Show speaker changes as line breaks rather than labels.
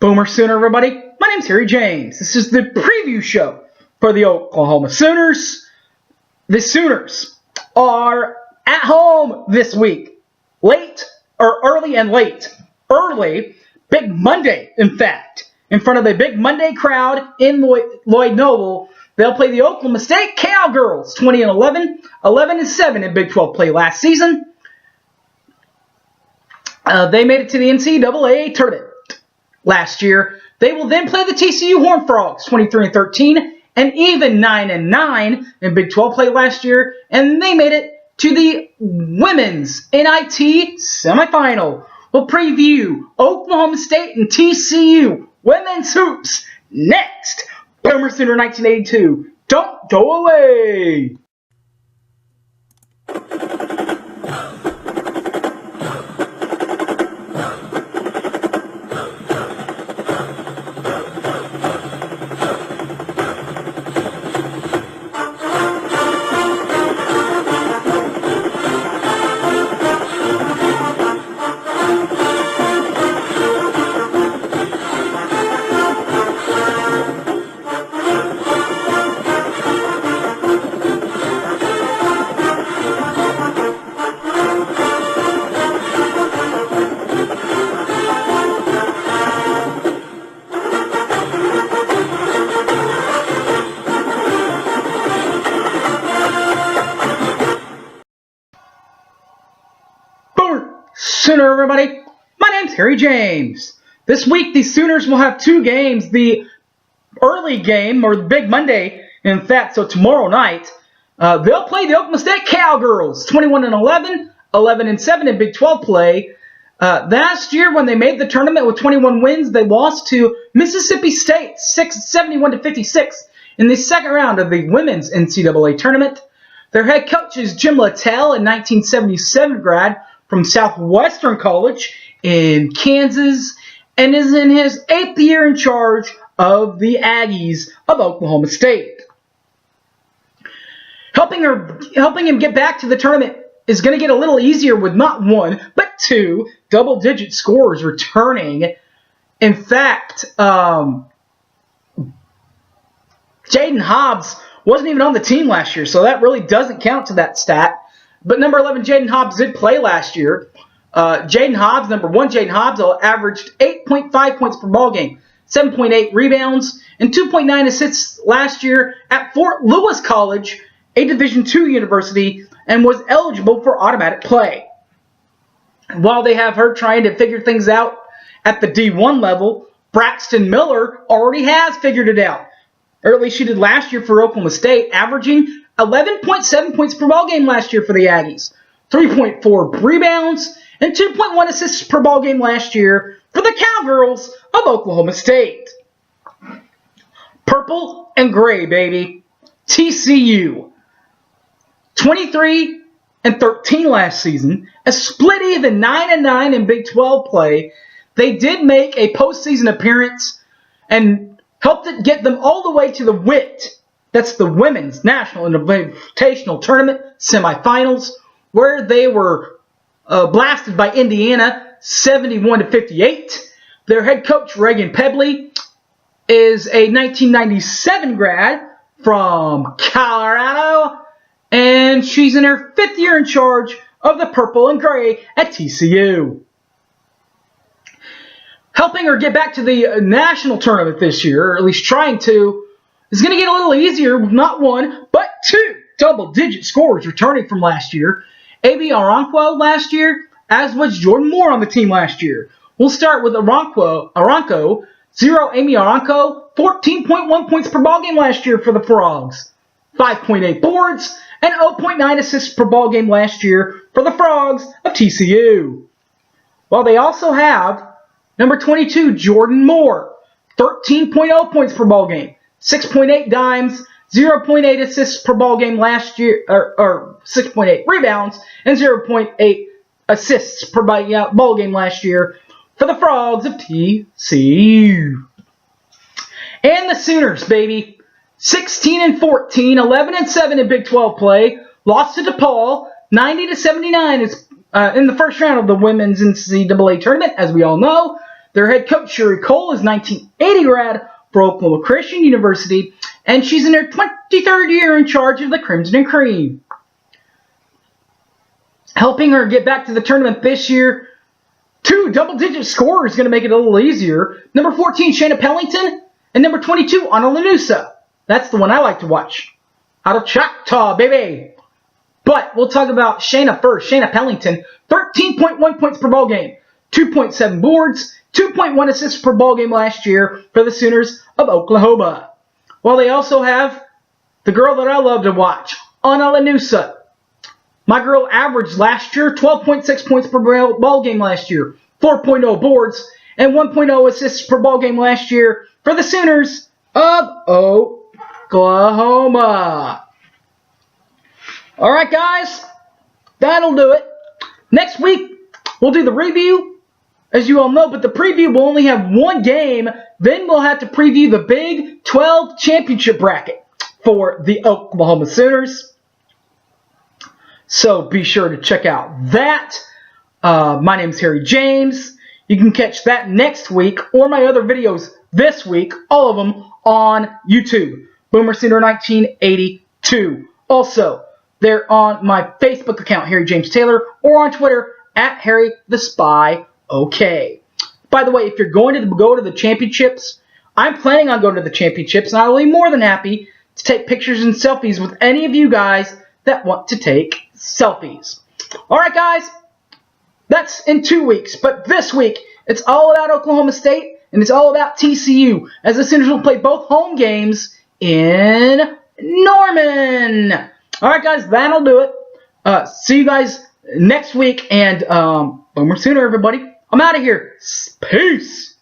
Boomer Sooner, everybody. My name's Harry James. This is the preview show for the Oklahoma Sooners. The Sooners are at home this week. Early and late. Early, Big Monday, in fact. In front of the Big Monday crowd in Lloyd Noble, they'll play the Oklahoma State Cowgirls, 20-11, 11-7 in Big 12 play last season. They made it to the NCAA tournament last year. They will then play the TCU Horned Frogs, 23-13, and even 9-9 in Big 12 play last year. And they made it to the women's NIT semifinal. We'll preview Oklahoma State and TCU women's hoops next. Boomer Sooner 1982. Don't go away. Sooner, everybody. My name's Harry James. This week, the Sooners will have two games. The early game, or the Big Monday, in fact, so tomorrow night, they'll play the Oklahoma State Cowgirls, 21-11, 11-7 in Big 12 play. Last year, when they made the tournament with 21 wins, they lost to Mississippi State, 71-56, in the second round of the women's NCAA tournament. Their head coach is Jim Littell, a 1977 grad from Southwestern College in Kansas, and is in his 8th year in charge of the Aggies of Oklahoma State. Helping him get back to the tournament is going to get a little easier with not one, but two double-digit scorers returning. In fact, Jaden Hobbs wasn't even on the team last year, so that really doesn't count to that stat. But number 11, Jaden Hobbs, did play last year. Jaden Hobbs, number 1, Jaden Hobbs, averaged 8.5 points per ball game, 7.8 rebounds, and 2.9 assists last year at Fort Lewis College, a Division II university, and was eligible for automatic play. While they have her trying to figure things out at the D1 level, Braxton Miller already has figured it out. Or at least she did last year for Oklahoma State, averaging 11.7 points per ball game last year for the Aggies, 3.4 rebounds, and 2.1 assists per ball game last year for the Cowgirls of Oklahoma State. Purple and gray, baby. TCU. 23-13 last season, a split even 9-9 in Big 12 play. They did make a postseason appearance and helped it get them all the way to the WIT. That's the Women's National Invitational Tournament semifinals, where they were blasted by Indiana 71-58. Their head coach, Reagan Pebley, is a 1997 grad from Colorado, and she's in her 5th year in charge of the purple and gray at TCU. Helping her get back to the national tournament this year, or at least trying to, is going to get a little easier with not one, but two double-digit scorers returning from last year. A.B. Aranco last year, as was Jordan Moore on the team last year. We'll start with Aranco. 0 Amy Aranco, 14.1 points per ball game last year for the Frogs. 5.8 boards and 0.9 assists per ball game last year for the Frogs of TCU. While they also have number 22, Jordan Moore, 13.0 points per ball game. 6.8 dimes, 0.8 assists per ball game last year, or 6.8 rebounds, and 0.8 assists per ball game last year for the Frogs of TCU. And the Sooners, baby. 16-14, 11-7 in Big 12 play. Lost to DePaul, 90-79 in the first round of the women's NCAA tournament, as we all know. Their head coach, Sherry Cole, is 1980 grad for Oklahoma Christian University, and she's in her 23rd year in charge of the Crimson and Cream. Helping her get back to the tournament this year, 2 double-digit scorers is going to make it a little easier. Number 14, Shayna Pellington, and number 22, Anna Lanusa. That's the one I like to watch. Out of Choctaw, baby. But we'll talk about Shayna first. Shayna Pellington, 13.1 points per ball game, 2.7 boards, 2.1 assists per ball game last year for the Sooners of Oklahoma. Well, they also have the girl that I love to watch, Anna Lanusa. My girl averaged last year 12.6 points per ball game last year, 4.0 boards, and 1.0 assists per ball game last year for the Sooners of Oklahoma. All right, guys, that'll do it. Next week, we'll do the review, as you all know, but the preview will only have one game. Then we'll have to preview the Big 12 championship bracket for the Oklahoma Sooners. So be sure to check out that. My name's Harry James. You can catch that next week or my other videos this week, all of them on YouTube. Boomer Sooner 1982. Also, they're on my Facebook account, Harry James Taylor, or on Twitter at Harry the Spy. Okay. By the way, if you're going to go to the championships, I'm planning on going to the championships, and I will be more than happy to take pictures and selfies with any of you guys that want to take selfies. All right, guys, that's in 2 weeks. But this week, it's all about Oklahoma State, and it's all about TCU, as the Sooners will play both home games in Norman. All right, guys, that'll do it. See you guys next week, and Boomer Sooner, everybody. I'm out of here. Peace.